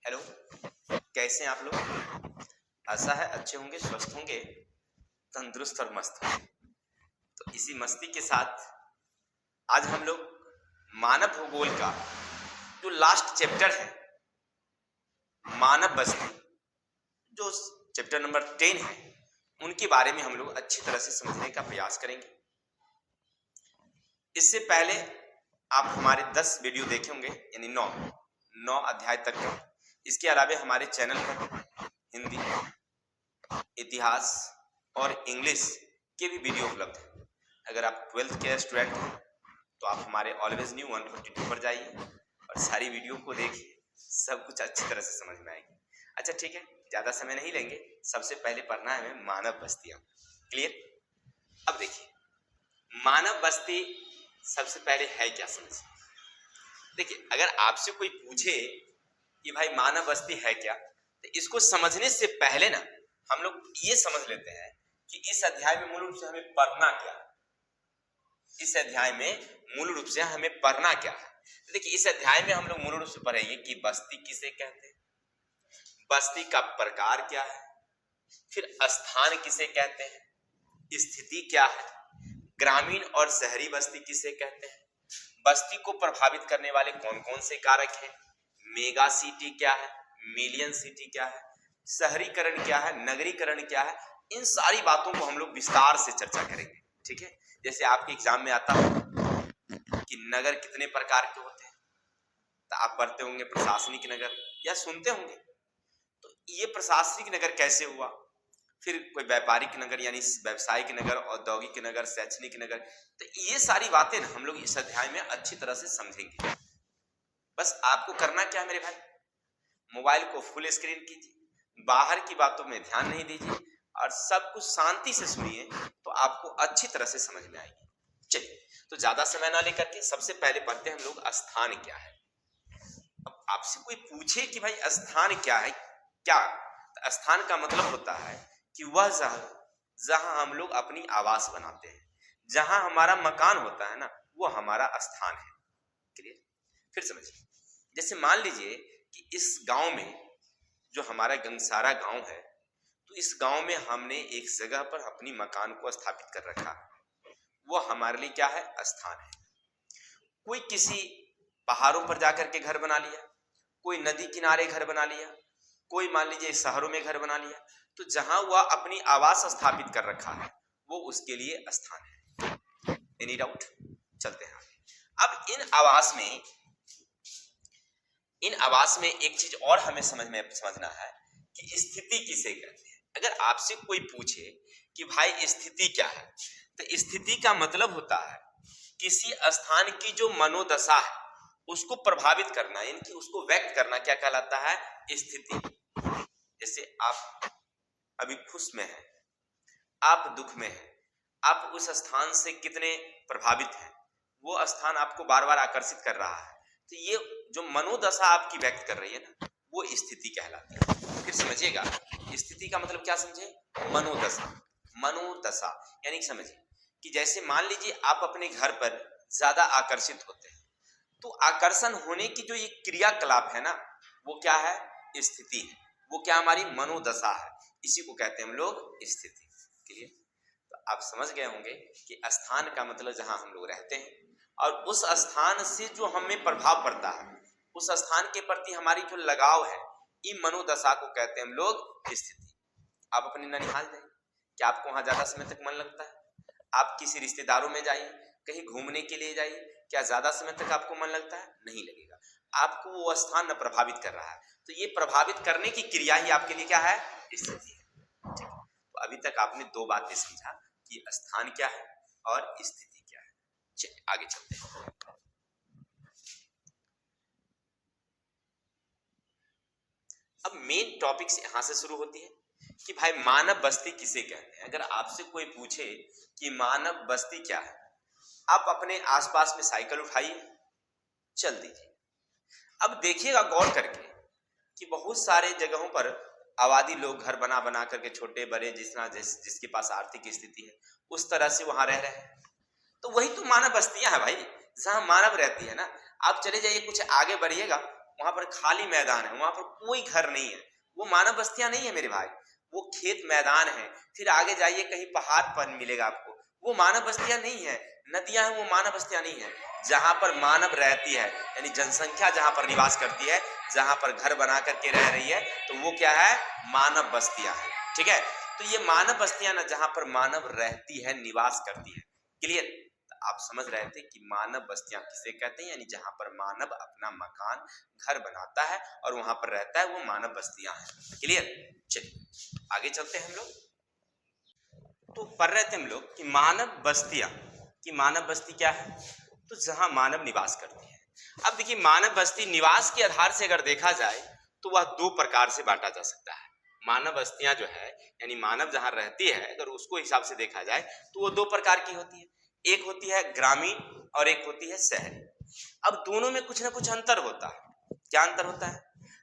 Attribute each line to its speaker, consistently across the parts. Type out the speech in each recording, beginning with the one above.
Speaker 1: Hello, कैसे हैं आप लोग? आशा है अच्छे होंगे, स्वस्थ होंगे, तंदुरुस्त और मस्त होंगे। तो इसी मस्ती के साथ आज हम लोग मानव भूगोल का जो लास्ट चैप्टर है, मानव बस्ती, जो चैप्टर नंबर 10 है, उनके बारे में हम लोग अच्छी तरह से समझने का प्रयास करेंगे। इससे पहले आप हमारे 10 वीडियो देखे होंगे, यानी 9 अध्याय तक के। इसके अलावा हमारे चैनल पर हिंदी, इतिहास और इंग्लिश के भी वीडियो उपलब्ध है। अगर आप 12th के स्टूडेंट हैं तो आप हमारे ऑलवेज न्यू 152 पर जाइए और सारी वीडियो को देखिए, सब कुछ अच्छी तरह से समझ में आएगी। अच्छा ठीक है, ज़्यादा समय नहीं लेंगे। सबसे पहले पढ़ना है हमें मानव बस्तियाँ। क्लियर? अब देखिए, मानव बस्ती सबसे पहले है क्या, समझिए। देखिए, अगर आपसे कोई पूछे कि भाई मानव बस्ती है क्या, तो इसको समझने से पहले ना हम लोग ये समझ लेते हैं कि इस अध्याय में मूल रूप से हमें पढ़ना क्या है। इस अध्याय में मूल रूप से हमें पढ़ना क्या है। तो देखिए, इस अध्याय में हम लोग मूल रूप से पढ़ेंगे कि बस्ती किसे कहते हैं, बस्ती का प्रकार क्या है, फिर स्थान किसे कहते हैं, स्थिति क्या है, ग्रामीण और शहरी बस्ती किसे कहते हैं, बस्ती को प्रभावित करने वाले कौन कौन से कारक हैं, मेगा सिटी क्या है, मिलियन सिटी क्या है, शहरीकरण क्या है, नगरीकरण क्या है। इन सारी बातों को हम लोग विस्तार से चर्चा करेंगे। ठीक है, जैसे आपके एग्जाम में आता है कि नगर कितने प्रकार के होते हैं, तो आप पढ़ते होंगे प्रशासनिक नगर या सुनते होंगे। तो ये प्रशासनिक नगर कैसे हुआ, फिर कोई व्यापारिक नगर यानी व्यवसायिक नगर, औद्योगिक नगर, शैक्षणिक नगर। तो ये सारी बातें ना हम लोग इस अध्याय में अच्छी तरह से समझेंगे। बस आपको करना क्या है मेरे भाई, मोबाइल को फुल स्क्रीन कीजिए, बाहर की बातों में ध्यान नहीं दीजिए और सब कुछ शांति से सुनिए, तो आपको अच्छी तरह से समझ में आएगी। चलिए, तो ज्यादा समय ना लेकर के सबसे पहले पढ़ते हैं हम लोग स्थान क्या है। अब आपसे कोई पूछे कि भाई स्थान क्या है, क्या, तो स्थान का मतलब होता है कि वह जहां हम लोग अपनी आवास बनाते हैं, जहां हमारा मकान होता है ना, वो हमारा स्थान है। क्लियर? फिर समझिए, जैसे मान लीजिए कि इस गांव में, जो हमारा गंगसारा गांव है, तो इस गांव में हमने एक जगह पर अपनी मकान को स्थापित कर रखा है, वो हमारे लिए क्या है, स्थान है। कोई किसी पहाड़ों पर जाकर के घर बना लिया, कोई नदी किनारे घर बना लिया, कोई मान लीजिए शहरों में घर बना लिया, तो जहां वह अपनी आवास स्थापित कर रखा है वो उसके लिए स्थान है। Any doubt? चलते हैं आगे। अब इन आवास में एक चीज और हमें समझना है कि स्थिति किसे कहते हैं। अगर आपसे कोई पूछे कि भाई स्थिति क्या है, तो स्थिति का मतलब होता है किसी स्थान की जो मनोदशा है उसको प्रभावित करना, यानी उसको व्यक्त करना, क्या कहलाता है, स्थिति। जैसे आप अभी खुश में हैं, आप दुख में हैं, आप उस स्थान से कितने प्रभावित हैं, वो स्थान आपको बार बार आकर्षित कर रहा है, तो ये जो मनोदशा आपकी व्यक्त कर रही है ना, वो स्थिति कहलाती है। फिर समझिएगा, स्थिति का मतलब क्या समझे, मनोदशा। मनोदशा यानी समझिए कि जैसे मान लीजिए आप अपने घर पर ज्यादा आकर्षित होते हैं, तो आकर्षण होने की जो ये क्रियाकलाप है ना, वो क्या है, स्थिति है। वो क्या, हमारी मनोदशा है, इसी को कहते हैं हम लोग स्थिति। क्लियर? तो आप समझ गए होंगे कि स्थान का मतलब जहां हम लोग रहते हैं, और उस स्थान से जो हमें प्रभाव पड़ता है, उस स्थान के प्रति हमारी जो लगाव है, इन मनोदशा को कहते हैं हम लोग स्थिति। आप अपने ननिहाल जाइए, क्या आपको वहां ज्यादा समय तक मन लगता है? आप किसी रिश्तेदारों में जाइए, कहीं घूमने के लिए जाइए, क्या ज्यादा समय तक आपको मन लगता है? नहीं लगेगा। आपको वो स्थान न प्रभावित कर रहा है, तो ये प्रभावित करने की क्रिया ही आपके लिए क्या है, स्थिति है। ठीक है, तो अभी तक आपने दो बातें समझा कि स्थान क्या है और स्थिति क्या है। चलिए आगे चलते हैं। अब मेन टॉपिक्स यहां से शुरू होती है कि भाई मानव बस्ती किसे कहते हैं। अगर आपसे कोई पूछे कि मानव बस्ती क्या है, आप अपने आसपास में साइकिल उठाइए, चल दीजिए। अब देखिएगा गौर करके कि बहुत सारे जगहों पर आबादी लोग घर बना बना करके, छोटे बड़े, जिसके पास आर्थिक स्थिति है उस तरह से वहां रह रहे हैं। तो वही तो मानव बस्तियां है भाई, जहां मानव रहती है ना। आप चले जाइए, कुछ आगे बढ़िएगा वहां पर खाली मैदान है, वहां पर कोई घर नहीं है, वो मानव बस्तियां नहीं है मेरे भाई, वो खेत मैदान है। फिर आगे जाइए कहीं पहाड़ पर मिलेगा आपको, वो मानव बस्तियां नहीं है। नदियां हैं वो मानव बस्तियां नहीं है। जहां पर मानव रहती है यानी जनसंख्या जहां पर निवास करती है, जहां पर घर बना करके रह रही है, तो वो क्या है, मानव बस्तियां है। ठीक है, तो ये मानव बस्तियां ना जहां पर मानव रहती है, निवास करती है। क्लियर, आप समझ रहे थे कि मानव बस्तियां किसे कहते हैं, यानी जहां पर मानव अपना मकान घर बनाता है और वहां पर रहता है, वो मानव बस्तियां हैं। क्लियर, चलिए आगे चलते हैं हम लोग। तो पढ़ रहे थे हम लोग कि मानव बस्तियां, कि मानव बस्ती क्या है, तो जहां मानव निवास करती है। अब देखिए मानव बस्ती निवास के आधार से अगर देखा जाए तो वह दो प्रकार से बांटा जा सकता है। मानव बस्तियां जो है यानी मानव जहां रहती है, अगर उसको हिसाब से देखा जाए तो वो दो प्रकार की होती है, एक होती है ग्रामीण और एक होती है शहरी। अब दोनों में कुछ ना कुछ अंतर होता है। क्या अंतर होता है,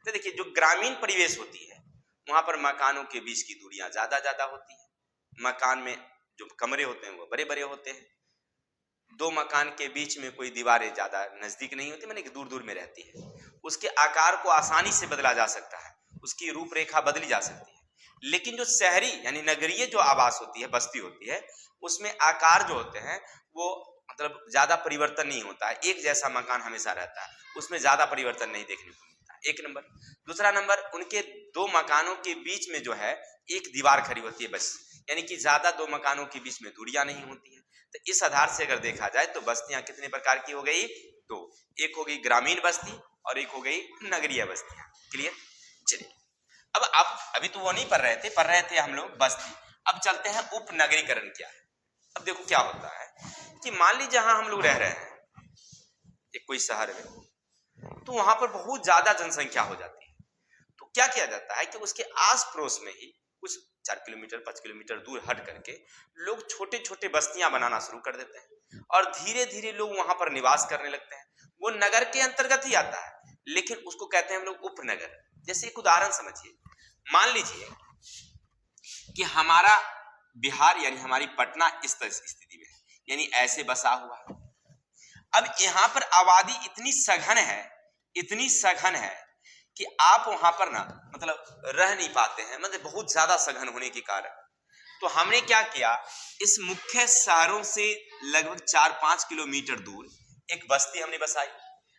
Speaker 1: तो देखिए जो ग्रामीण परिवेश होती है वहां पर मकानों के बीच की दूरियां ज्यादा होती है, मकान में जो कमरे होते हैं वो बड़े बड़े होते हैं, दो मकान के बीच में कोई दीवारें ज्यादा नजदीक नहीं होती, माने कि दूर दूर में रहती है, उसके आकार को आसानी से बदला जा सकता है, उसकी रूपरेखा बदली जा सकती है। लेकिन जो शहरी यानी नगरीय जो आवास होती है, बस्ती होती है, उसमें आकार जो होते हैं वो मतलब ज्यादा परिवर्तन नहीं होता है, एक जैसा मकान हमेशा रहता है, उसमें ज्यादा परिवर्तन नहीं देखने को मिलता है, एक नंबर। दूसरा नंबर, उनके दो मकानों के बीच में जो है एक दीवार खड़ी होती है बस, यानी कि ज्यादा दो मकानों के बीच में दूरियां नहीं होती है। तो इस आधार से अगर देखा जाए तो बस्तियां कितने प्रकार की हो गई, दो, एक हो गई ग्रामीण बस्ती और एक हो गई नगरीय बस्तियां। क्लियर, चलिए अब आप अभी तो वो नहीं पढ़ रहे थे हम लोग बस्ती। अब चलते हैं उपनगरीकरण क्या है। अब देखो क्या होता है कि मान लीजिए जहां हम लोग रह रहे हैं एक कोई शहर में, तो वहां पर बहुत ज्यादा जनसंख्या हो जाती है, तो क्या किया जाता है कि उसके आस पड़ोस में ही कुछ 4 किलोमीटर 5 किलोमीटर दूर हट करके लोग छोटे छोटे बस्तियां बनाना शुरू कर देते हैं और धीरे धीरे लोग वहां पर निवास करने लगते हैं। वो नगर के अंतर्गत ही आता है, लेकिन उसको कहते हैं हम लोग उपनगर। जैसे एक उदाहरण समझिए, मान लीजिए कि हमारा बिहार यानी हमारी पटना इस स्थिति में है, यानी ऐसे बसा हुआ है। अब यहाँ पर आबादी इतनी सघन है, इतनी सघन है कि आप वहां पर ना मतलब रह नहीं पाते हैं, मतलब बहुत ज्यादा सघन होने के कारण। तो हमने क्या किया, इस मुख्य शहरों से लगभग 4-5 किलोमीटर दूर एक बस्ती हमने बसाई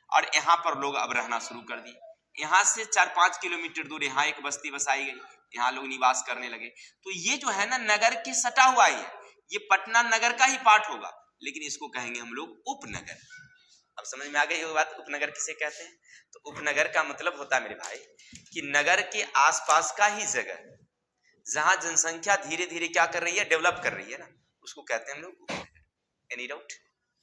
Speaker 1: और यहाँ पर लोग अब रहना शुरू कर दिए। यहाँ से 4-5 किलोमीटर दूर यहाँ एक बस्ती बसाई गई, यहाँ लोग निवास करने लगे। तो ये जो है ना नगर के सटा हुआ ही है, ये पटना नगर का ही पार्ट होगा, लेकिन इसको कहेंगे हम लोग उपनगर। अब समझ में आ गई ये बात, उपनगर किसे कहते हैं। तो उपनगर का मतलब होता है मेरे भाई कि नगर के आसपास का ही जगह जहां जनसंख्या धीरे धीरे क्या कर रही है, डेवलप कर रही है ना, उसको कहते हैं हम लोग उपनगर। Any doubt?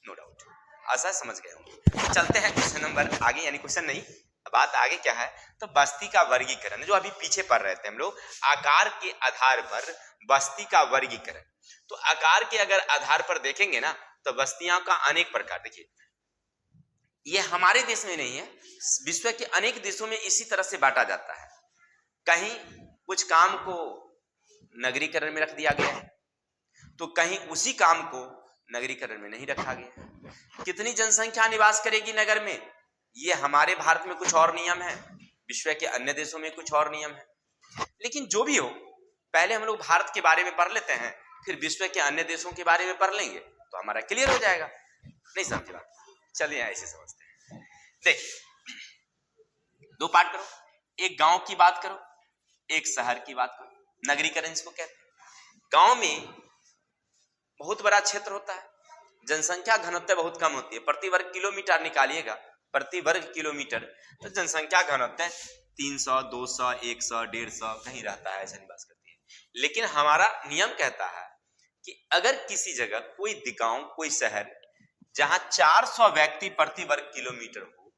Speaker 1: नो डाउट, आशा समझ गए होंगे। चलते हैं क्वेश्चन नंबर आगे, यानी क्वेश्चन नहीं, बात आगे क्या है, तो बस्ती का वर्गीकरण जो अभी पीछे पढ़ रहे थे हम लोग, आकार के आधार पर बस्ती का वर्गीकरण। तो आकार के अगर आधार पर देखेंगे ना तो बस्तियां का अनेक प्रकार, देखिए ये हमारे देश में नहीं है, विश्व के अनेक देशों में इसी तरह से बांटा जाता है। कहीं कुछ काम को नगरीकरण में रख दिया गया है, तो कहीं उसी काम को नगरीकरण में नहीं रखा गया। कितनी जनसंख्या निवास करेगी नगर में, ये हमारे भारत में कुछ और नियम है, विश्व के अन्य देशों में कुछ और नियम है। लेकिन जो भी हो, पहले हम लोग भारत के बारे में पढ़ लेते हैं, फिर विश्व के अन्य देशों के बारे में पढ़ लेंगे तो हमारा क्लियर हो जाएगा। नहीं समझे बात, चलिए ऐसे समझते हैं। देखिए दो पार्ट करो, एक गांव की बात करो, एक शहर की बात करो। नगरीकरण इसको कहते हैं। गांव में बहुत बड़ा क्षेत्र होता है, जनसंख्या घनत्व बहुत कम होती है, प्रति वर्ग किलोमीटर निकालिएगा, प्रति वर्ग किलोमीटर तो जनसंख्या घनत्व 300, 200, 100, 150 कहीं रहता है, ऐसा निवास करती है। लेकिन हमारा नियम कहता है कि अगर किसी जगह कोई गांव कोई शहर जहां 400 व्यक्ति प्रति वर्ग किलोमीटर हो,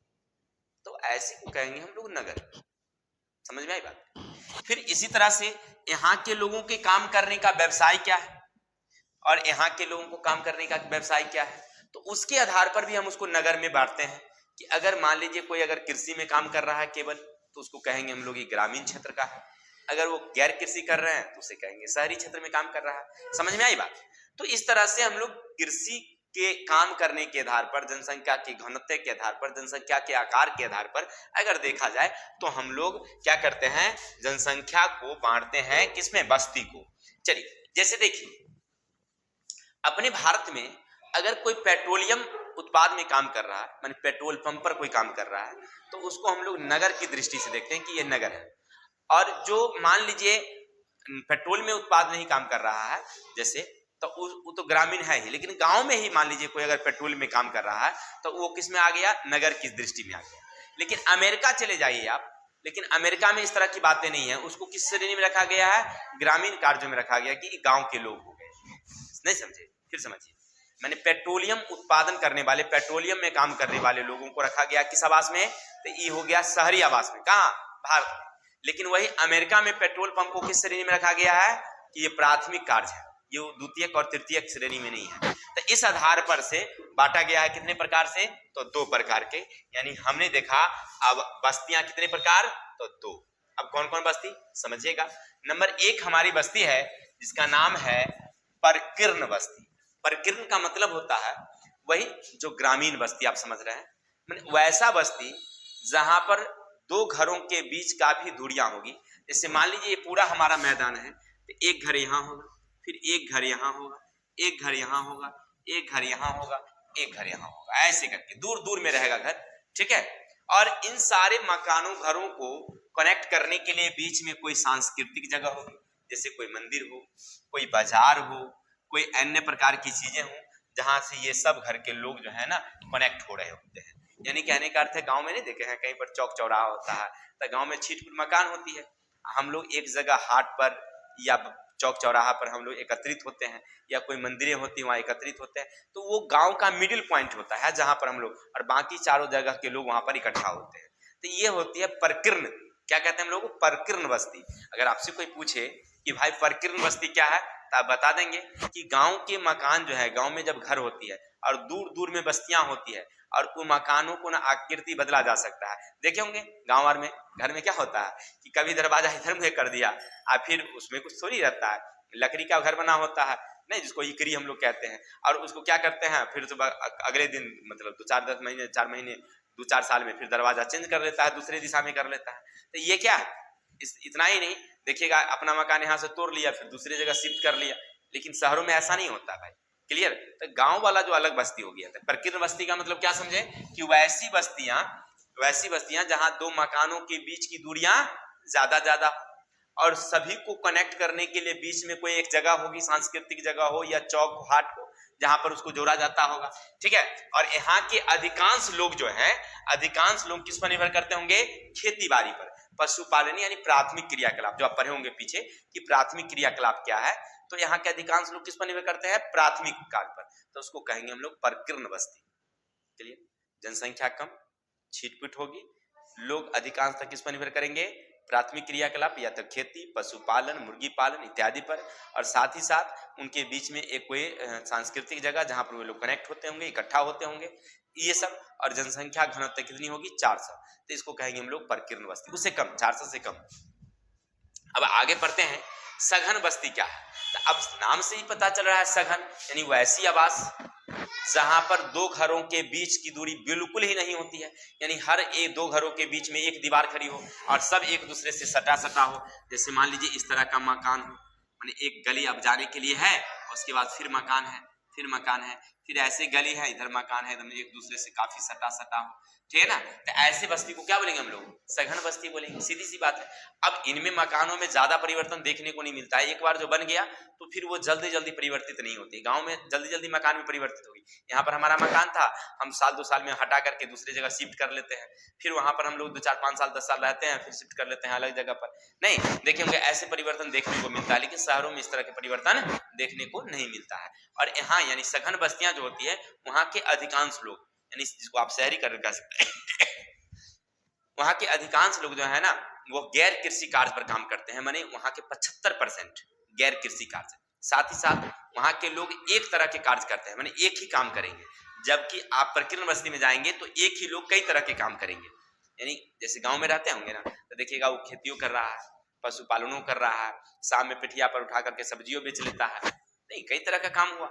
Speaker 1: तो ऐसे को कहेंगे हम लोग नगर। समझ में आई बात। फिर इसी तरह से यहाँ के लोगों के काम करने का व्यवसाय क्या है और यहाँ के लोगों को काम करने का व्यवसाय क्या है, तो उसके आधार पर भी हम उसको नगर में बांटते हैं। कि अगर मान लीजिए कोई अगर कृषि में काम कर रहा है केवल, तो उसको कहेंगे हम लोग ये ग्रामीण क्षेत्र का है। अगर वो गैर कृषि कर रहे हैं तो उसे कहेंगे शहरी क्षेत्र में काम कर रहा है। समझ में आई बात। तो इस तरह से हम लोग कृषि के काम करने के आधार पर, जनसंख्या के घनत्व के आधार पर, जनसंख्या के आकार के आधार पर अगर देखा जाए तो हम लोग क्या करते हैं, जनसंख्या को बांटते हैं किसमें, बस्ती को। चलिए जैसे देखिए अपने भारत में अगर कोई पेट्रोलियम उत्पाद में काम कर रहा है, माने पेट्रोल पंप पर कोई काम कर रहा है, तो उसको हम लोग नगर की दृष्टि से देखते हैं कि ये नगर है। और जो मान लीजिए पेट्रोल में उत्पाद नहीं काम कर रहा है जैसे, तो वो तो ग्रामीण है ही, लेकिन गांव में ही मान लीजिए कोई अगर पेट्रोल में काम कर रहा है तो वो किस में आ गया, नगर की दृष्टि में आ गया। लेकिन अमेरिका चले जाइए आप, लेकिन अमेरिका में इस तरह की बातें नहीं है, उसको किस श्रेणी में रखा गया है, ग्रामीण कार्यों में रखा गया कि गांव के लोग हो गए। नहीं समझे, फिर समझिए, मैंने पेट्रोलियम उत्पादन करने वाले, पेट्रोलियम में काम करने वाले लोगों को रखा गया किस आवास में, तो ये हो गया शहरी आवास में, कहाँ, भारत में। लेकिन वही अमेरिका में पेट्रोल पंप को किस श्रेणी में रखा गया है कि ये प्राथमिक कार्य है, ये द्वितीयक और तृतीयक श्रेणी में नहीं है। तो इस आधार पर से बांटा गया है कितने प्रकार से, तो 2 प्रकार के। यानी हमने देखा अब बस्तियां कितने प्रकार, तो 2। अब कौन कौन बस्ती समझिएगा। नंबर 1 हमारी बस्ती है जिसका नाम है परकीर्ण बस्ती। परकीर्ण का मतलब होता है वही जो ग्रामीण बस्ती आप समझ रहे हैं, वैसा बस्ती जहां पर 2 घरों के बीच काफी दूरियां होगी। जैसे मान लीजिए ये पूरा हमारा मैदान है, तो एक घर यहाँ होगा, फिर एक घर यहाँ होगा, एक घर यहाँ होगा, एक घर यहाँ होगा, एक घर यहाँ होगा, ऐसे करके दूर दूर में रहेगा घर, ठीक है। और इन सारे मकानों घरों को कनेक्ट करने के लिए बीच में कोई सांस्कृतिक जगह होगी, जैसे कोई मंदिर हो, कोई बाजार हो, कोई अन्य प्रकार की चीजें हो, जहां से ये सब घर के लोग जो है ना कनेक्ट हो रहे होते हैं। यानी कहने का अर्थ है, गांव में नहीं देखे हैं कहीं पर चौक चौराहा होता है, तो गांव में छिटपुट मकान होती है, हम लोग एक जगह हाट पर या चौक चौराहा पर हम लोग एकत्रित होते हैं, या कोई मंदिरें होती है वहां एकत्रित होते हैं, तो वो गांव का मिडिल पॉइंट होता है जहां पर हम लोग, और बाकी चारों जगह के लोग वहां पर इकट्ठा होते हैं। तो ये होती है परकीर्ण, क्या कहते हैं हम लोग, परकीर्ण बस्ती। अगर आपसे कोई पूछे कि भाई परकीर्ण बस्ती क्या है, तो आप बता देंगे कि गांव के मकान जो है, गांव में जब घर होती है और दूर दूर में बस्तियां होती है, और उन मकानों को ना आकृति बदला जा सकता है। देखे होंगे गांव में घर में क्या होता है कि कभी दरवाजा इधर मुंह कर दिया, और फिर उसमें कुछ थोड़ी रहता है, लकड़ी का घर बना होता है नहीं, जिसको इकरी हम लोग कहते हैं, और उसको क्या करते हैं फिर तो अगले दिन मतलब 2-4 महीने 4 महीने 2-4 साल में फिर दरवाजा चेंज कर लेता है, दूसरे दिशा में कर लेता है। तो ये क्या है, इतना ही नहीं, देखिएगा अपना मकान यहाँ से तोड़ लिया फिर दूसरी जगह शिफ्ट कर लिया, लेकिन शहरों में ऐसा नहीं होता भाई, क्लियर। तो गांव वाला जो अलग बस्ती हो गया था। परकीर्ण बस्ती का मतलब क्या समझे कि वैसी बस्तियां जहां 2 मकानों के बीच की दूरियां ज्यादा और सभी को कनेक्ट करने के लिए बीच में कोई एक जगह होगी, सांस्कृतिक जगह हो या चौक हाट हो, जहां पर उसको जोड़ा जाता होगा, ठीक है। और यहाँ के अधिकांश लोग जो हैं, अधिकांश लोग किस पर निर्भर करते होंगे, खेती बाड़ी पर, पशुपालन यानी प्राथमिक क्रियाकलाप, जो आप पढ़े होंगे पीछे कि प्राथमिक क्रियाकलाप क्या है, तो यहाँ के अधिकांश लोग किस पर निर्भर करते हैं, प्राथमिक कार्य पर, तो उसको कहेंगे हम लोग परकीर्ण बस्ती। चलिए, जनसंख्या कम, छिटपुट होगी, लोग अधिकांशतः किस पर निर्भर करेंगे, प्राथमिक क्रियाकलाप या तो खेती, पशुपालन, मुर्गी पालन इत्यादि पर, और साथ ही साथ उनके बीच में एक कोई सांस्कृतिक जगह जहां पर वे लोग कनेक्ट होते होंगे, इकट्ठा होते होंगे, ये सब। और जनसंख्या घनत्व कितनी होगी, 400, तो इसको कहेंगे हम लोग परकीर्ण बस्ती, उससे कम, 400 से कम। अब आगे पढ़ते हैं, सघन बस्ती क्या है। तो अब नाम से ही पता चल रहा है सघन यानी वैसी आवास जहां पर 2 घरों के बीच की दूरी बिल्कुल ही नहीं होती है, यानी हर 2 घरों के बीच में एक दीवार खड़ी हो और सब एक दूसरे से सटा हो। जैसे मान लीजिए इस तरह का मकान हो, माने एक गली अब जाने के लिए है, उसके बाद फिर मकान है, फिर मकान है, फिर ऐसे गली है, इधर मकान है, एकदम एक दूसरे से काफी सटा हो, ठीक है ना। तो ऐसे बस्ती को क्या बोलेंगे हम लोग, सघन बस्ती बोलेंगे, सीधी सी बात है। अब इनमें मकानों में ज्यादा परिवर्तन देखने को नहीं मिलता है, एक बार जो बन गया तो फिर वो जल्दी जल्दी परिवर्तित नहीं होती। गांव में जल्दी जल्दी मकान में परिवर्तित होगी, यहाँ पर हमारा मकान था, हम साल 2 साल में हटा करके दूसरी जगह शिफ्ट कर लेते हैं, फिर वहां पर हम लोग 2-4-5 साल 10 साल रहते हैं, फिर शिफ्ट कर लेते हैं अलग जगह पर। नहीं देखेंगे ऐसे परिवर्तन देखने को मिलता है, लेकिन शहरों में इस तरह के परिवर्तन देखने को नहीं मिलता है। और यहाँ यानी सघन बस्तियां जो होती है, वहां के अधिकांश लोग, यानी जिसको आप शहरी कर सकते हैं, वहां के अधिकांश लोग जो है ना वो गैर कृषि कार्य पर काम करते हैं, माने वहां के 75% गैर कृषि कार्य। साथ ही साथ वहां के लोग एक तरह के कार्य करते हैं, माने एक ही काम करेंगे, जबकि आप परकीर्ण बस्ती में जाएंगे तो एक ही लोग कई तरह के काम करेंगे। यानी जैसे गांव में रहते होंगे ना, तो देखिएगा वो खेतियों कर रहा है, पशुपालनों कर रहा है, शाम में पिठिया पर उठा करके सब्जियों बेच लेता है, नहीं कई तरह का काम हुआ,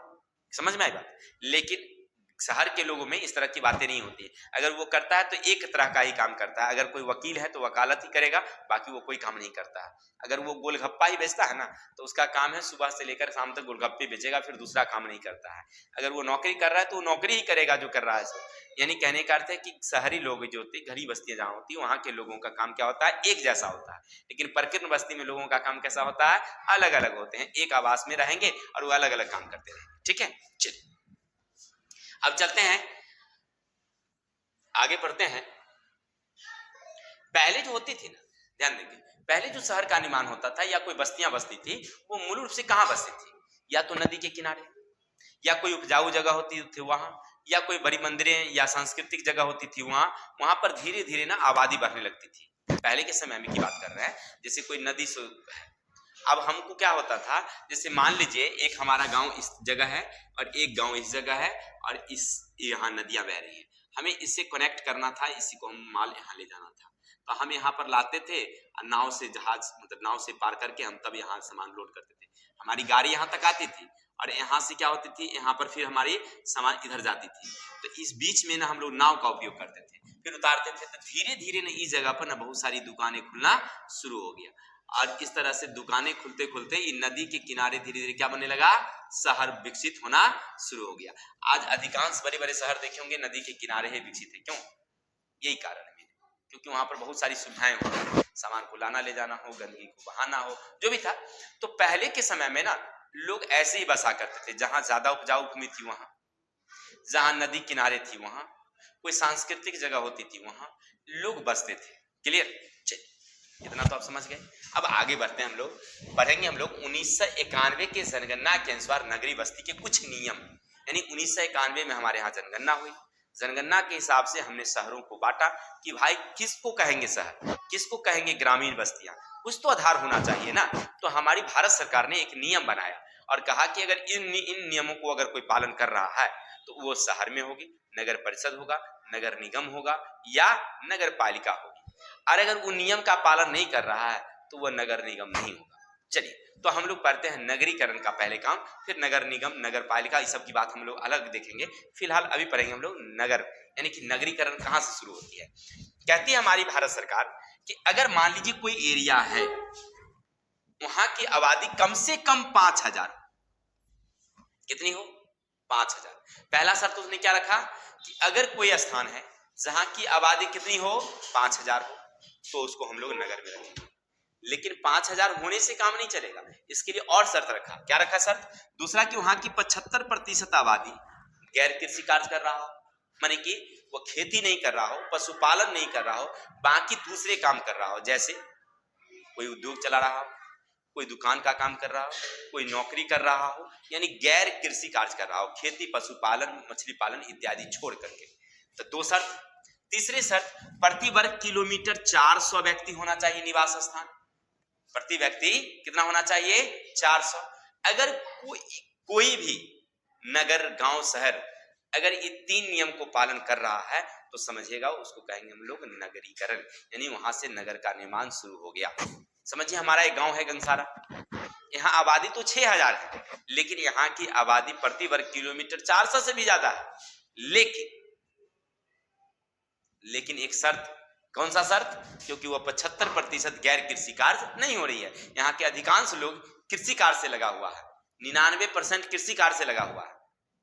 Speaker 1: समझ में आई बात। लेकिन शहर के लोगों में इस तरह की बातें नहीं होती है। अगर वो करता है तो एक तरह का ही काम करता है। अगर कोई वकील है तो वकालत ही करेगा, बाकी वो कोई काम नहीं करता है। अगर वो गोलगप्पा ही बेचता है ना, तो उसका काम है सुबह से लेकर शाम तक गोलगप्पे बेचेगा, फिर दूसरा काम नहीं करता है। अगर वो नौकरी कर रहा है तो वो नौकरी ही करेगा जो कर रहा है सो। यानी कहने का अर्थ है कि शहरी लोग जो होते हैं, घरी बस्तियां जहाँ होती है, वहाँ के लोगों का काम क्या होता है, एक जैसा होता है। लेकिन प्रकीर्ण बस्ती में लोगों का काम कैसा होता है, अलग अलग होते हैं। एक आवास में रहेंगे और वो अलग अलग काम करते रहेंगे। ठीक है, चलिए अब चलते हैं, आगे बढ़ते हैं। पहले जो होती थी ना, ध्यान देंगे, पहले जो शहर का निर्माण होता था या कोई बस्तियां बसती थी, वो मूल रूप से कहां बसती थी, या तो नदी के किनारे, या कोई उपजाऊ जगह होती थी वहां, या कोई बड़ी मंदिरें या सांस्कृतिक जगह होती थी वहां। वहां पर धीरे धीरे ना आबादी बढ़ने लगती थी। पहले के समय में की बात कर रहे हैं, जैसे कोई नदी से है। अब हमको क्या होता था, जैसे मान लीजिए एक हमारा गांव इस जगह है और एक गांव इस जगह है और इस यहाँ नदियां बह रही हैं, हमें इससे कनेक्ट करना था, इसी को हम माल यहाँ ले जाना था। तो हम यहाँ पर लाते थे नाव से, जहाज मतलब नाव से पार करके हम तब यहाँ सामान लोड करते थे। हमारी गाड़ी यहाँ तक आती थी और यहाँ से क्या होती थी, यहाँ पर फिर हमारी सामान इधर जाती थी। तो इस बीच में ना हम लोग नाव का उपयोग करते थे, फिर उतारते थे। तो धीरे धीरे ना इस जगह पर ना बहुत सारी दुकानें खुलना शुरू हो गया और इस तरह से दुकानें खुलते खुलते ये नदी के किनारे धीरे धीरे क्या बनने लगा, शहर विकसित होना शुरू हो गया। आज अधिकांश बड़े बड़े शहर देखे होंगे नदी के किनारे ही विकसित है। क्यों? यही कारण है, क्योंकि वहां पर बहुत सारी सुविधाएं हो, सामान को लाना ले जाना हो, गंदगी को बहाना हो, जो भी था। तो पहले के समय में ना लोग ऐसे ही बसा करते थे, जहां ज्यादा उपजाऊ भूमि थी वहां, जहां नदी किनारे थी वहां, कोई सांस्कृतिक जगह होती थी वहां लोग बसते थे। क्लियर? चलिए इतना तो आप समझ गए। अब आगे बढ़ते हैं, हम लोग पढ़ेंगे हम लोग 1991 के जनगणना के अनुसार नगरीय बस्ती के कुछ नियम। यानी 1991 में हमारे यहाँ जनगणना हुई। जनगणना के हिसाब से हमने शहरों को बांटा कि भाई किसको कहेंगे शहर, किसको कहेंगे ग्रामीण बस्तियां, कुछ तो आधार होना चाहिए ना। तो हमारी भारत सरकार ने एक नियम बनाया और कहा कि अगर इन नियमों को अगर कोई पालन कर रहा है तो वो शहर में होगी, नगर परिषद होगा, नगर निगम होगा या नगर पालिका होगी। और अगर वो नियम का पालन नहीं कर रहा है तो वह नगर निगम नहीं होगा। चलिए तो हम लोग पढ़ते हैं नगरीकरण का पहले काम, फिर नगर निगम, नगर पालिका, इस सब की बात हम लोग अलग देखेंगे। फिलहाल अभी पढ़ेंगे हम लोग नगर, यानी कि नगरीकरण कहां से शुरू होती है। कहती है हमारी भारत सरकार कि अगर मान लीजिए कोई एरिया है, वहां की आबादी कम से कम 5000, कितनी हो, 5000। पहला शर्त उसने क्या रखा कि अगर कोई स्थान है जहां की आबादी कितनी हो, 5000 हो, तो उसको हम लोग नगर में रखेंगे। लेकिन 5000 होने से काम नहीं चलेगा, इसके लिए और शर्त रखा। क्या रखा शर्त? दूसरा कि वहां की 75% आबादी गैर कृषि कार्य कर रहा हो, माने कि वो खेती नहीं कर रहा हो, पशुपालन नहीं कर रहा हो, बाकी दूसरे काम कर रहा हो, जैसे कोई उद्योग चला रहा हो, कोई दुकान का काम कर रहा हो, कोई नौकरी कर रहा हो, यानी गैर कृषि कार्य कर रहा हो, खेती, पशुपालन, मछली पालन इत्यादि छोड़ करके। तो दो शर्त। तीसरी शर्त, प्रति वर्ग किलोमीटर 400 व्यक्ति होना चाहिए निवास स्थान। प्रति व्यक्ति कितना होना चाहिए, 400। अगर कोई भी नगर, गांव, शहर अगर ये 3 नियम को पालन कर रहा है तो समझिएगा उसको कहेंगे हम लोग नगरीकरण, यानी वहां से नगर का निर्माण शुरू हो गया। समझिए हमारा एक गांव है गंगसारा, यहाँ आबादी तो 6000 है, लेकिन यहाँ की आबादी प्रति वर्ग किलोमीटर 400 से भी ज्यादा है। लेकिन एक शर्त, कौन सा शर्त? क्योंकि वह 75% गैर कृषि कार्य नहीं हो रही है। यहाँ के अधिकांश लोग कृषि कार्य से लगा हुआ है, 99% कृषि कार्य से लगा हुआ है,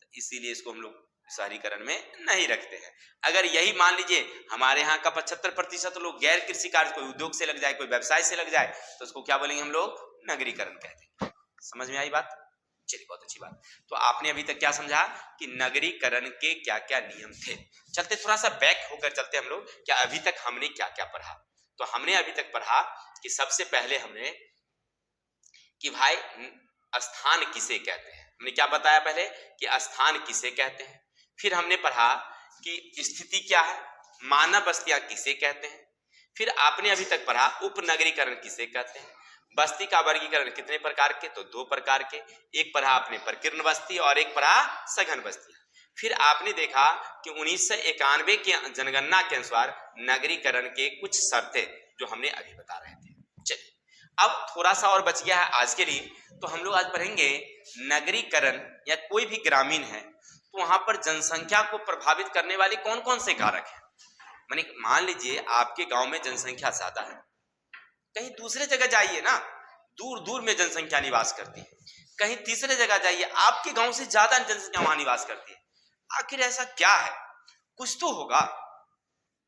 Speaker 1: तो इसीलिए इसको हम लोग शहरीकरण में नहीं रखते हैं। अगर यही मान लीजिए हमारे यहाँ का 75% लोग गैर कृषि कार्य, कोई उद्योग से लग जाए, कोई व्यवसाय से लग जाए, तो उसको क्या बोलेंगे हम लोग, नगरीकरण कहते हैं। समझ में आई बात? चलिए बहुत अच्छी बात। तो आपने अभी तक क्या समझा कि नगरीकरण के क्या क्या नियम थे। चलते थोड़ा सा बैक होकर चलते हम लोग, क्या अभी तक हमने क्या क्या पढ़ा। तो हमने अभी तक पढ़ा कि सबसे पहले हमने कि भाई स्थान किसे कहते हैं, हमने क्या बताया पहले कि स्थान किसे कहते हैं। फिर हमने पढ़ा कि स्थिति क्या है, मानव बस्तियां किसे कहते हैं। फिर आपने अभी तक पढ़ा उपनगरीकरण किसे कहते हैं। बस्ती का वर्गीकरण कितने प्रकार के, तो 2 प्रकार के, एक पढ़ा आपने प्रकीर्ण बस्ती और एक पढ़ा सघन बस्ती। फिर आपने देखा कि 1991 की जनगणना के अनुसार नगरीकरण के कुछ शर्तें जो हमने अभी बता रहे थे। चलिए अब थोड़ा सा और बच गया है आज के लिए, तो हम लोग आज पढ़ेंगे नगरीकरण या कोई भी ग्रामीण है तो वहां पर जनसंख्या को प्रभावित करने वाले कौन कौन से कारक हैं। माने मान लीजिए आपके गांव में जनसंख्या ज्यादा है, कहीं दूसरे जगह जाइए ना, दूर दूर में जनसंख्या निवास करती है, कहीं तीसरे जगह जाइए आपके गांव से ज्यादा जनसंख्या वहां निवास करती है। आखिर ऐसा क्या है? कुछ तो होगा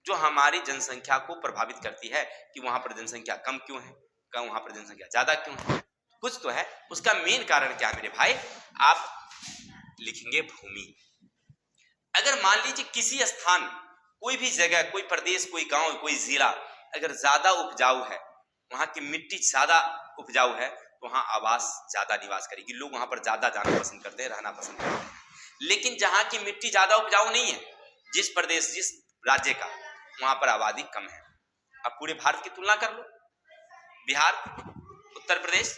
Speaker 1: जो हमारी जनसंख्या को प्रभावित करती है कि वहां पर जनसंख्या कम क्यों है, वहां पर जनसंख्या ज्यादा क्यों है। कुछ तो है। उसका मेन कारण क्या है मेरे भाई? आप लिखेंगे भूमि। अगर मान लीजिए किसी स्थान, कोई भी जगह, कोई प्रदेश, कोई गांव, कोई जिला अगर ज्यादा उपजाऊ है, वहां की मिट्टी ज्यादा उपजाऊ है, तो वहां आवास ज्यादा निवास करेगी, लोग वहां पर ज्यादा जाना पसंद करते हैं, रहना पसंद करते हैं। लेकिन जहां की मिट्टी ज्यादा उपजाऊ नहीं है, जिस प्रदेश, जिस राज्य का, वहां पर आबादी कम है। अब पूरे भारत की तुलना कर लो, बिहार, उत्तर प्रदेश,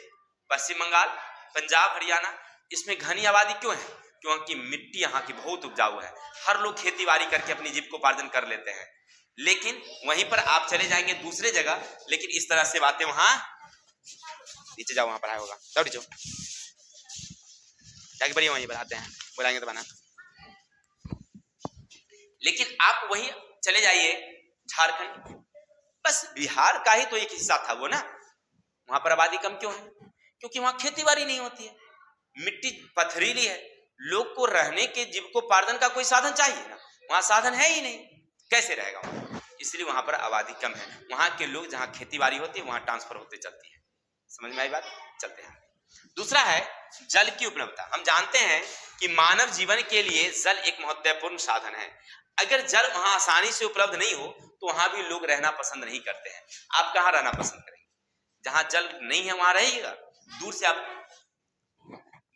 Speaker 1: पश्चिम बंगाल, पंजाब, हरियाणा, इसमें घनी आबादी क्यों है? क्योंकि मिट्टी यहाँ की बहुत उपजाऊ है, हर लोग खेती बाड़ी करके अपनी जीविकोपार्जन कर लेते हैं। लेकिन वहीं पर आप चले जाएंगे दूसरे जगह, लेकिन इस तरह से बातें वहां, नीचे जाओ वहां पढ़ाई होगा, जाओ नीचे जाके बढ़िया वहीं बनाते हैं, बुलाएंगे तो बना। लेकिन आप वहीं चले जाइए झारखंड, बस बिहार का ही तो एक हिस्सा था वो ना, वहां पर आबादी कम क्यों है? क्योंकि वहां खेती बाड़ी नहीं होती है, मिट्टी पथरीली है, लोग को रहने के जीविकोपार्जन का कोई साधन चाहिए ना, वहां साधन है ही नहीं, कैसे रहेगा वहां? इसलिए वहां पर आबादी कम है। वहां के लोग जहां खेती बाड़ी होती है वहां ट्रांसफर होते चलती है। समझ में आई बात? चलते हैं। दूसरा है जल की उपलब्धता। हम जानते हैं कि मानव जीवन के लिए जल एक महत्वपूर्ण साधन है। अगर जल वहां आसानी से उपलब्ध नहीं हो तो वहां भी लोग रहना पसंद नहीं करते हैं। आप कहां रहना पसंद करेंगे? जहां जल नहीं है वहां रहिएगा।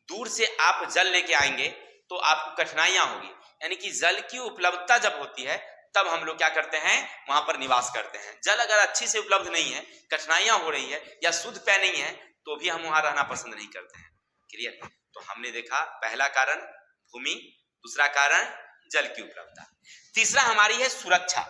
Speaker 1: दूर से आप जल लेके आएंगे तो आपको कठिनाइयां होगी। यानी कि जल की उपलब्धता जब होती है तब हम लोग क्या करते हैं? वहां पर निवास करते हैं। जल अगर अच्छी से उपलब्ध नहीं है, कठिनाइयां हो रही है या शुद्ध पेय नहीं है, तो भी हम वहां रहना पसंद नहीं करते हैं। क्लियर? तो हमने देखा पहला कारण भूमि, दूसरा कारण जल की उपलब्धता, तीसरा हमारी है सुरक्षा।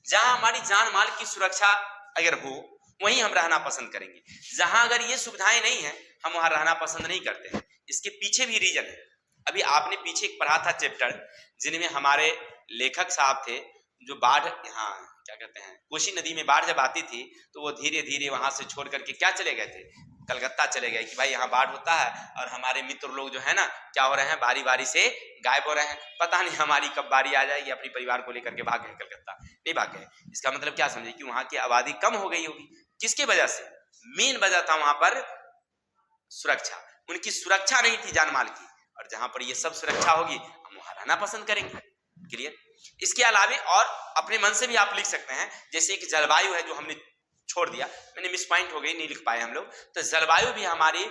Speaker 1: जहां हमारी जान माल की सुरक्षा अगर हो वहीं हम रहना पसंद करेंगे। जहां अगर ये सुविधाएं नहीं है हम वहां रहना पसंद नहीं करते हैं। इसके पीछे भी रीजन है। अभी आपने पीछे एक पढ़ा था चैप्टर, जिनमें हमारे लेखक साहब थे जो बाढ़, यहाँ क्या कहते हैं, कोसी नदी में बाढ़ जब आती थी तो वो धीरे धीरे वहां से छोड़ करके क्या चले गए थे? कलकत्ता चले गए कि भाई यहाँ बाढ़ होता है और हमारे मित्र लोग जो है ना क्या हो रहे हैं, बारी बारी से गायब हो रहे हैं, पता नहीं हमारी कब बारी आ जाएगी, अपने परिवार को लेकर के भाग गए कलकत्ता। नहीं भाग गए, इसका मतलब क्या समझे कि वहां की आबादी कम हो गई होगी। किसके वजह से? मेन वजह था वहां पर सुरक्षा। उनकी सुरक्षा नहीं थी जान माल की, और जहां पर ये सब सुरक्षा होगी हम वहां रहना पसंद करेंगे। क्लियर? इसके अलावे और अपने मन से भी आप लिख सकते हैं, जैसे कि जलवायु है जो हमने छोड़ दिया, मैंने मिस पॉइंट हो गई, नहीं लिख पाए हम लोग। तो जलवायु भी हमारी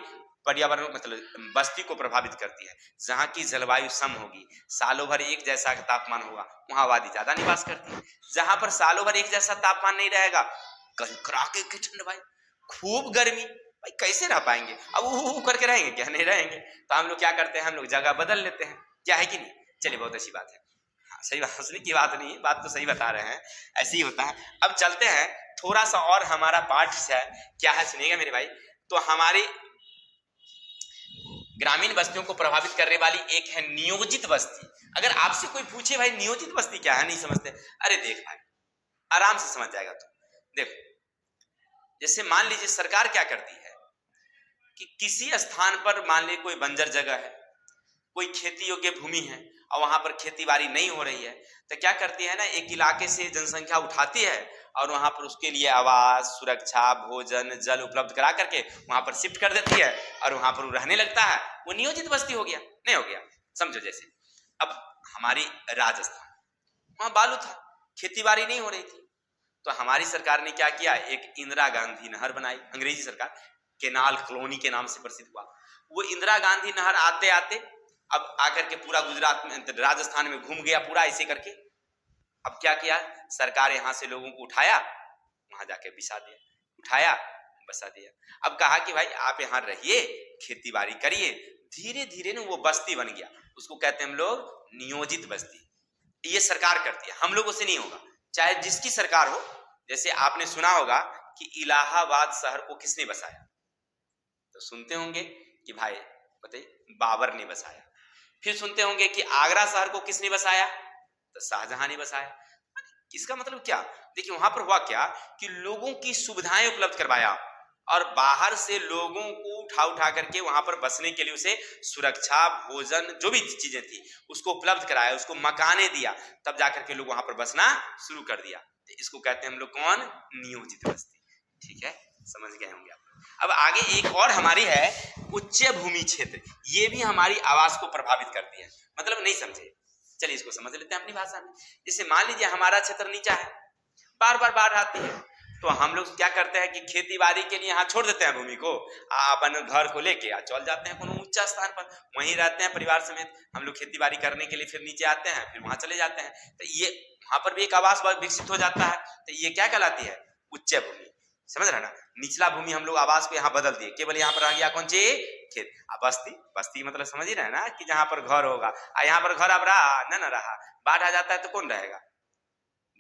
Speaker 1: पर्यावरण मतलब बस्ती को प्रभावित करती है। जहां की जलवायु सम होगी, सालों भर एक जैसा तापमान होगा, वहां आबादी ज्यादा निवास करती है। जहां पर सालों भर एक जैसा तापमान नहीं रहेगा, कड़ाके की ठंड भाई, खूब गर्मी, भाई कैसे रह पाएंगे? अब ऊ करके रहेंगे क्या? नहीं रहेंगे। तो हम लोग क्या करते हैं, हम लोग जगह बदल लेते हैं। क्या है कि नहीं? चलिए बहुत अच्छी बात है। हाँ, सही बात, हंसने की बात नहीं, बात तो सही बता रहे हैं, ऐसे ही होता है। अब चलते हैं थोड़ा सा और हमारा पाठ है क्या है, सुनिएगा मेरे भाई। तो हमारी ग्रामीण बस्तियों को प्रभावित करने वाली एक है नियोजित बस्ती। अगर आपसे कोई पूछे भाई नियोजित बस्ती क्या है, नहीं समझते, अरे देख भाई आराम से समझ जाएगा। तो देखो, जैसे मान लीजिए सरकार क्या करती है कि किसी स्थान पर मान लीजिए कोई बंजर जगह है, कोई खेती योग्य भूमि है और वहां पर खेती बाड़ी नहीं हो रही है, तो क्या करती है ना, एक इलाके से जनसंख्या उठाती है और वहां पर उसके लिए आवास, सुरक्षा, भोजन, जल उपलब्ध करा करके वहां पर शिफ्ट कर देती है और वहां पर वो रहने लगता है। वो नियोजित बस्ती हो गया, नहीं हो गया? समझो, जैसे अब हमारी राजस्थान, वहां बालू था, खेती बाड़ी नहीं हो रही थी, तो हमारी सरकार ने क्या किया, एक इंदिरा गांधी नहर बनाई। अंग्रेजी सरकार, केनाल कॉलोनी के नाम से प्रसिद्ध हुआ। वो इंदिरा गांधी नहर आते आते अब आकर के पूरा गुजरात में, राजस्थान में घूम गया पूरा ऐसे करके। अब क्या किया सरकार, यहां से लोगों को उठाया, वहां जाके बिसा दिया, उठाया बसा दिया। अब कहा कि भाई आप यहाँ रहिए, खेती बाड़ी करिए। धीरे धीरे ना वो बस्ती बन गया, उसको कहते हैं हम लोग नियोजित बस्ती। ये सरकार करती है, हम लोगों से नहीं होगा, चाहे जिसकी सरकार हो। जैसे आपने सुना होगा कि इलाहाबाद शहर को किसने बसाया, तो सुनते होंगे कि कि भाई बताइए बाबर ने बसाया। फिर सुनते होंगे कि आगरा शहर को किसने बसाया, तो शाहजहां ने बसाया। इसका मतलब क्या, देखिए वहां पर हुआ क्या कि लोगों की सुविधाएं उपलब्ध करवाया और बाहर से लोगों को उठा उठा करके वहां पर बसने के लिए उसे सुरक्षा, भोजन, जो भी चीजें थी उसको उपलब्ध कराया, उसको मकाने दिया, तब जाकर के लोग वहां पर बसना शुरू कर दिया। तो इसको कहते हैं हम लोग कौन, नियोजित बस्ती। ठीक है, समझ गए होंगे आप। अब आगे एक और हमारी है उच्च भूमि क्षेत्र, ये भी हमारी आवास को प्रभावित करती है। मतलब नहीं समझे, चलिए इसको समझ लेते हैं अपनी भाषा में। जैसे मान लीजिए हमारा क्षेत्र नीचा है, बार बार बाढ़ आती है, तो हम लोग क्या करते हैं कि खेती बाड़ी के लिए यहाँ छोड़ देते हैं भूमि को, अपन घर को लेके चल जाते हैं कोनो ऊंचा स्थान पर, वहीं रहते हैं परिवार समेत। हम लोग खेती बाड़ी करने के लिए फिर नीचे आते हैं, फिर वहां चले जाते हैं, तो ये वहां पर भी एक आवास विकसित हो जाता है। तो ये क्या कहलाती है, उच्च भूमि। समझ रहे ना, निचला भूमि हम लोग आवास को यहाँ बदल दिए, केवल यहाँ पर रह गया कौन सी, खेत। बस्ती, बस्ती मतलब समझ ही रहे ना कि जहां पर घर होगा, यहाँ पर घर अब रहा न रहा, बाढ़ आ जाता है तो कौन रहेगा,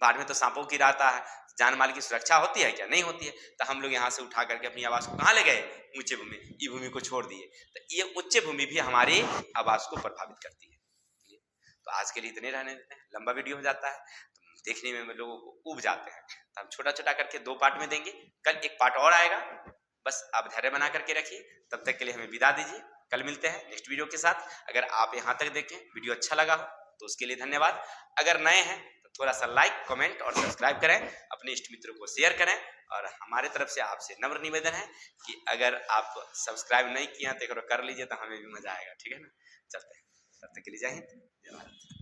Speaker 1: बाढ़ में तो सांपों की रहता है, जान माल की सुरक्षा होती है क्या, नहीं होती है। तो हम लोग यहाँ से उठा करके अपनी आवास को कहाँ ले गए, ऊंचे भूमि, ये भूमि को छोड़ दिए। तो ये उच्च भूमि भी हमारी आवास को प्रभावित करती है। तो आज के लिए इतने रहने देते हैं, लंबा वीडियो हो जाता है तो देखने में लोगों को उब जाते हैं, तो हम छोटा छोटा करके 2 पार्ट में देंगे। कल एक पार्ट और आएगा, बस आप धैर्य बना करके रखिए। तब तक के लिए हमें विदा दीजिए, कल मिलते हैं नेक्स्ट वीडियो के साथ। अगर आप यहाँ तक देखें, वीडियो अच्छा लगा हो तो उसके लिए धन्यवाद। अगर नए हैं तो थोड़ा सा लाइक, कमेंट और सब्सक्राइब करें, अपने इष्ट मित्रों को शेयर करें। और हमारे तरफ से आपसे नम्र निवेदन है कि अगर आप सब्सक्राइब नहीं किए हैं तो एक बार कर लीजिए, तो हमें भी मजा आएगा। ठीक है ना, चलते हैं, तब तक के लिए जय हिंद, जय भारत।